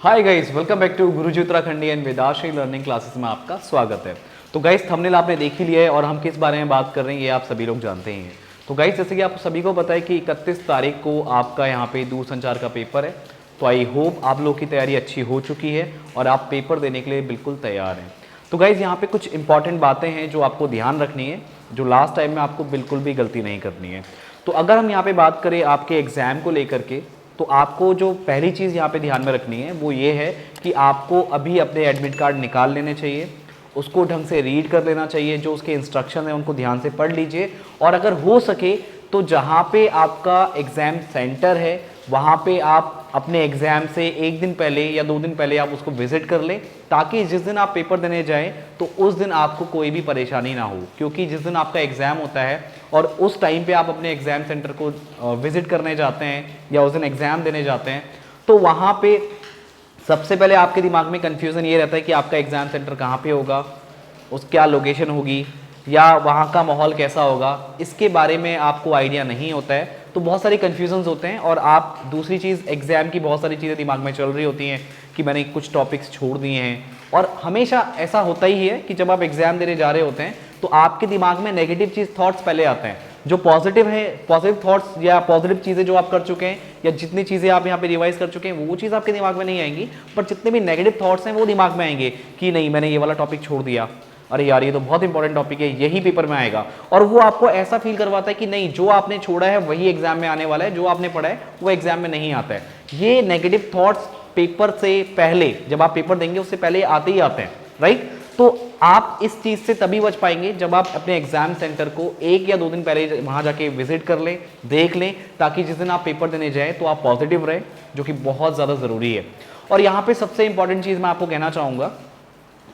Hi guys, welcome back to Guruji Uttarakhandi and Vedashree learning classes में आपका स्वागत है। तो गाइस, थंबनेल आपने देख ही लिया है और हम किस बारे में बात कर रहे हैं ये आप सभी लोग जानते ही हैं। तो गाइस, जैसे कि आप सभी को पता है कि 31 तारीख को आपका यहाँ पे दूरसंचार का पेपर है। तो आई होप आप लोग की तैयारी अच्छी हो चुकी है और आप पेपर देने के लिए बिल्कुल तैयार हैं। तो गाइस, यहाँ पे कुछ इंपॉर्टेंट बातें हैं जो आपको ध्यान रखनी है, जो लास्ट टाइम में आपको बिल्कुल भी गलती नहीं करनी है। तो अगर हम यहाँ पे बात करें आपके एग्जाम को लेकर के, तो आपको जो पहली चीज़ यहाँ पे ध्यान में रखनी है वो ये है कि आपको अभी अपने एडमिट कार्ड निकाल लेने चाहिए, उसको ढंग से रीड कर लेना चाहिए, जो उसके इंस्ट्रक्शन है उनको ध्यान से पढ़ लीजिए। और अगर हो सके तो जहाँ पे आपका एग्ज़ाम सेंटर है वहाँ पे आप अपने एग्ज़ाम से एक दिन पहले या 2 दिन पहले आप उसको विज़िट कर लें, ताकि जिस दिन आप पेपर देने जाएं तो उस दिन आपको कोई भी परेशानी ना हो। क्योंकि जिस दिन आपका एग्ज़ाम होता है और उस टाइम पे आप अपने एग्ज़ाम सेंटर को विज़िट करने जाते हैं या उस दिन एग्ज़ाम देने जाते हैं, तो वहाँ पे सबसे पहले आपके दिमाग में कन्फ्यूज़न ये रहता है कि आपका एग्ज़ाम सेंटर कहाँ पे होगा, उस क्या लोकेशन होगी या वहाँ का माहौल कैसा होगा, इसके बारे में आपको आइडिया नहीं होता है। तो बहुत सारी कन्फ्यूजन्स होते हैं और आप दूसरी चीज़ एग्ज़ाम की बहुत सारी चीज़ें दिमाग में चल रही होती हैं कि मैंने कुछ टॉपिक्स छोड़ दिए हैं। और हमेशा ऐसा होता ही है कि जब आप एग्ज़ाम देने जा रहे होते हैं तो आपके दिमाग में नेगेटिव थॉट्स पहले आते हैं। जो पॉजिटिव है, पॉजिटिव थॉट्स या पॉजिटिव चीज़ें जो आप कर चुके हैं या जितनी चीज़ें आप यहाँ पे रिवाइज कर चुके हैं वो चीज़ आपके दिमाग में नहीं आएंगी, पर जितने भी नेगेटिव थॉट्स हैं वो दिमाग में आएंगे कि नहीं, मैंने ये वाला टॉपिक छोड़ दिया, अरे यार ये तो बहुत इंपॉर्टेंट टॉपिक है, यही पेपर में आएगा। और वो आपको ऐसा फील करवाता है कि नहीं, जो आपने छोड़ा है वही एग्जाम में आने वाला है, जो आपने पढ़ा है वो एग्जाम में नहीं आता है। ये नेगेटिव थॉट्स पेपर से पहले, जब आप पेपर देंगे उससे पहले आते ही आते हैं, राइट। तो आप इस चीज़ से तभी बच पाएंगे जब आप अपने एग्जाम सेंटर को 1 या 2 दिन पहले वहाँ जाके विजिट कर लें, देख लें, ताकि जिस दिन आप पेपर देने जाएँ तो आप पॉजिटिव रहें, जो कि बहुत ज़्यादा ज़रूरी है। और यहाँ पे सबसे इंपॉर्टेंट चीज़ मैं आपको कहना चाहूँगा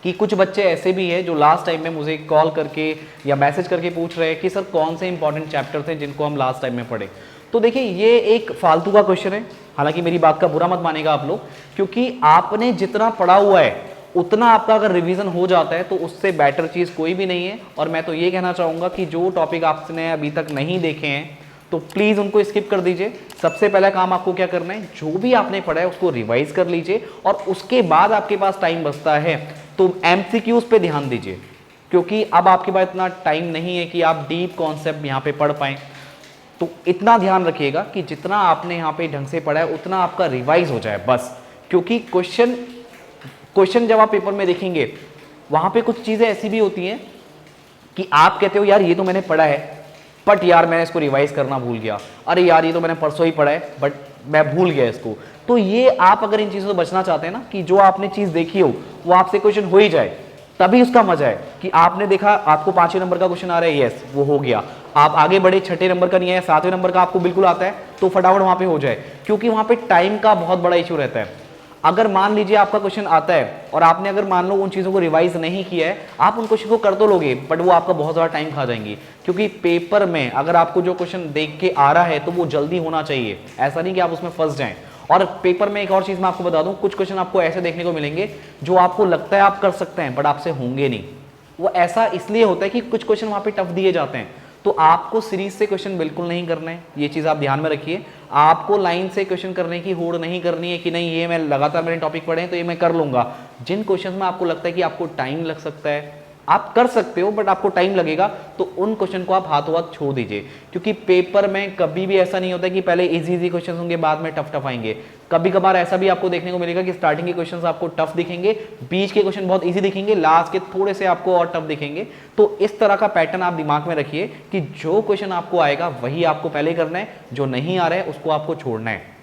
कि कुछ बच्चे ऐसे भी हैं जो लास्ट टाइम में मुझे कॉल करके या मैसेज करके पूछ रहे हैं कि सर कौन से इंपॉर्टेंट चैप्टर थे जिनको हम लास्ट टाइम में पढ़े। तो देखिए, ये एक फालतू का क्वेश्चन है, हालांकि मेरी बात का बुरा मत मानेगा आप लोग, क्योंकि आपने जितना पढ़ा हुआ है उतना आपका अगर रिवीजन हो जाता है तो उससे बेटर चीज़ कोई भी नहीं है। और मैं तो ये कहना चाहूँगा कि जो टॉपिक आपने अभी तक नहीं देखे हैं तो प्लीज़ उनको स्किप कर दीजिए। सबसे पहला काम आपको क्या करना है, जो भी आपने पढ़ा है उसको रिवाइज कर लीजिए और उसके बाद आपके पास टाइम बचता है तो एमसीक्यूज पे ध्यान दीजिए, क्योंकि अब आपके पास इतना टाइम नहीं है कि आप डीप कॉन्सेप्ट यहाँ पे पढ़ पाएं। तो इतना ध्यान रखिएगा कि जितना आपने यहाँ पे ढंग से पढ़ा है उतना आपका रिवाइज हो जाए बस। क्योंकि क्वेश्चन जब आप पेपर में देखेंगे वहाँ पे कुछ चीज़ें ऐसी भी होती हैं कि आप कहते हो यार ये तो मैंने पढ़ा है बट यार मैंने इसको रिवाइज करना भूल गया, अरे यार ये तो मैंने परसों ही पढ़ा है बट मैं भूल गया इसको। तो ये आप अगर इन चीज़ों से बचना चाहते हैं ना कि जो आपने चीज़ देखी हो वो आपसे क्वेश्चन हो ही जाए, तभी उसका मजा है कि आपने देखा, आपको 5वें नंबर का क्वेश्चन आ रहा है, यस वो हो गया, आप आगे बढ़े, 6ठे नंबर का नहीं है, 7वें नंबर का आपको बिल्कुल आता है तो फटाफट वहाँ पे हो जाए। क्योंकि वहाँ पे टाइम का बहुत बड़ा इशू रहता है। अगर मान लीजिए आपका क्वेश्चन आता है और आपने अगर मान लो उन चीज़ों को रिवाइज नहीं किया है, आप उन क्वेश्चन को कर तो लोगे बट वो आपका बहुत ज़्यादा टाइम खा जाएंगी। क्योंकि पेपर में अगर आपको जो क्वेश्चन देख के आ रहा है तो वो जल्दी होना चाहिए, ऐसा नहीं कि आप उसमें फंस जाएं। और पेपर में एक और चीज़ मैं आपको बता दूं, कुछ क्वेश्चन आपको ऐसे देखने को मिलेंगे जो आपको लगता है आप कर सकते हैं बट आपसे होंगे नहीं। वो ऐसा इसलिए होता है कि कुछ क्वेश्चन वहाँ पे टफ दिए जाते हैं। तो आपको सीरीज से क्वेश्चन बिल्कुल नहीं करना है, ये चीज़ आप ध्यान में रखिए। आपको लाइन से क्वेश्चन करने की होड़ नहीं करनी है कि नहीं ये मैं लगातार मैंने टॉपिक पढ़े हैं तो ये मैं कर लूंगा। जिन क्वेश्चन में आपको लगता है कि आपको टाइम लग सकता है, आप कर सकते हो बट आपको टाइम लगेगा, तो उन क्वेश्चन को आप हाथों हाथ छोड़ दीजिए। क्योंकि पेपर में कभी भी ऐसा नहीं होता कि पहले इजी क्वेश्चन होंगे बाद में टफ आएंगे। कभी कभार ऐसा भी आपको देखने को मिलेगा कि स्टार्टिंग के क्वेश्चंस आपको टफ दिखेंगे, बीच के क्वेश्चन बहुत इजी दिखेंगे, लास्ट के थोड़े से आपको और टफ दिखेंगे। तो इस तरह का पैटर्न आप दिमाग में रखिए कि जो क्वेश्चन आपको आएगा वही आपको पहले करना है, जो नहीं आ रहा है उसको आपको छोड़ना है।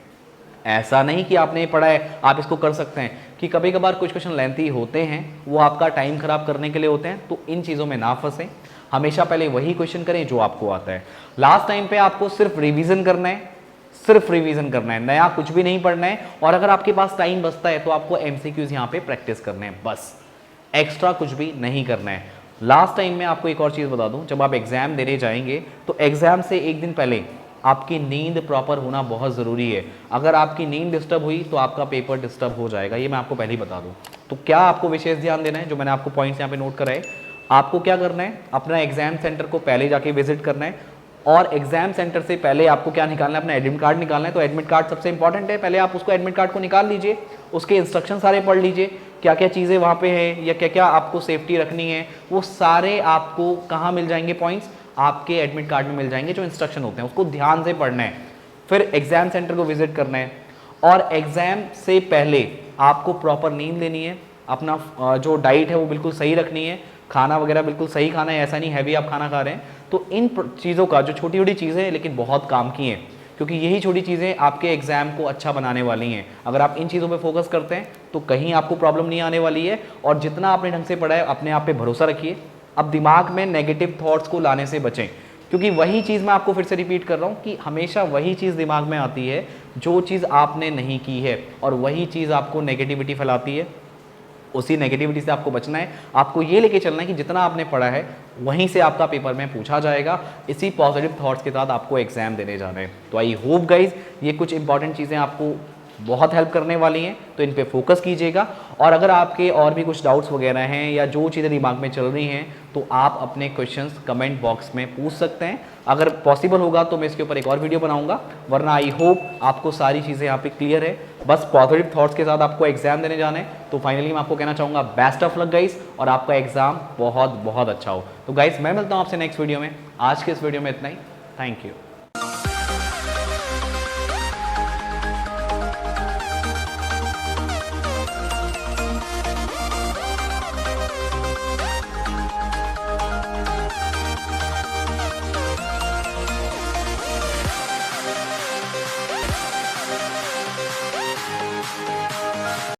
ऐसा नहीं कि आपने पढ़ा है आप इसको कर सकते हैं, कि कभी कभार कुछ क्वेश्चन लेंथी होते हैं, वो आपका टाइम खराब करने के लिए होते हैं। तो इन चीज़ों में ना फंसें, हमेशा पहले वही क्वेश्चन करें जो आपको आता है। लास्ट टाइम पे आपको सिर्फ रिवीजन करना है, सिर्फ रिवीजन करना है, नया कुछ भी नहीं पढ़ना है। और अगर आपके पास टाइम बचता है तो आपको एमसीक्यूज यहाँ पे प्रैक्टिस करने हैं, बस एक्स्ट्रा कुछ भी नहीं करना है। लास्ट टाइम में आपको एक और चीज़ बता दूं, जब आप एग्जाम देने जाएंगे तो एग्जाम से एक दिन पहले आपकी नींद प्रॉपर होना बहुत ज़रूरी है। अगर आपकी नींद डिस्टर्ब हुई तो आपका पेपर डिस्टर्ब हो जाएगा, ये मैं आपको पहले ही बता दूं। तो क्या आपको विशेष ध्यान देना है, जो मैंने आपको पॉइंट्स यहाँ पे नोट कराए, आपको क्या करना है, अपना एग्जाम सेंटर को पहले जाके विजिट करना है, और एग्जाम सेंटर से पहले आपको क्या निकालना है, अपना एडमिट कार्ड निकालना है। तो एडमिट कार्ड सबसे इंपॉर्टेंट है, पहले आप उसको एडमिट कार्ड को निकाल लीजिए, उसके इंस्ट्रक्शन सारे पढ़ लीजिए, क्या क्या चीज़ें वहाँ पे हैं या क्या क्या आपको सेफ्टी रखनी है, वो सारे आपको कहाँ मिल जाएंगे पॉइंट्स, आपके एडमिट कार्ड में मिल जाएंगे। जो इंस्ट्रक्शन होते हैं उसको ध्यान से पढ़ना है, फिर एग्जाम सेंटर को विजिट करना है। और एग्जाम से पहले आपको प्रॉपर नींद लेनी है, अपना जो डाइट है वो बिल्कुल सही रखनी है, खाना वगैरह बिल्कुल सही खाना है, ऐसा नहीं हैवी आप खाना खा रहे हैं। तो इन चीज़ों का, जो छोटी छोटी चीज़ें हैं लेकिन बहुत काम की हैं, क्योंकि यही छोटी चीज़ें आपके एग्जाम को अच्छा बनाने वाली हैं। अगर आप इन चीज़ों पे फोकस करते हैं तो कहीं आपको प्रॉब्लम नहीं आने वाली है। और जितना आपने ढंग से पढ़ा है अपने आप पे भरोसा रखिए। अब दिमाग में नेगेटिव थॉट्स को लाने से बचें, क्योंकि वही चीज़ मैं आपको फिर से रिपीट कर रहा हूँ कि हमेशा वही चीज़ दिमाग में आती है जो चीज़ आपने नहीं की है, और वही चीज़ आपको नेगेटिविटी फैलाती है। उसी नेगेटिविटी से आपको बचना है। आपको ये लेके चलना है कि जितना आपने पढ़ा है वहीं से आपका पेपर में पूछा जाएगा। इसी पॉजिटिव थॉट्स के साथ आपको एग्जाम देने जाना है। तो आई होप गाइज ये कुछ इंपॉर्टेंट चीज़ें आपको बहुत हेल्प करने वाली हैं, तो इन पे फोकस कीजिएगा। और अगर आपके और भी कुछ डाउट्स वगैरह हैं या जो चीज़ें दिमाग में चल रही हैं तो आप अपने क्वेश्चंस कमेंट बॉक्स में पूछ सकते हैं। अगर पॉसिबल होगा तो मैं इसके ऊपर एक और वीडियो बनाऊंगा, वरना आई होप आपको सारी चीज़ें यहाँ पे क्लियर है। बस पॉजिटिव थॉट्स के साथ आपको एग्जाम देने जाना है। तो फाइनली मैं आपको कहना चाहूँगा बेस्ट ऑफ लक गाइस, और आपका एग्जाम बहुत बहुत अच्छा हो। तो गाइस मैं मिलता हूँ आपसे नेक्स्ट वीडियो में। आज के इस वीडियो में इतना ही। Thank you.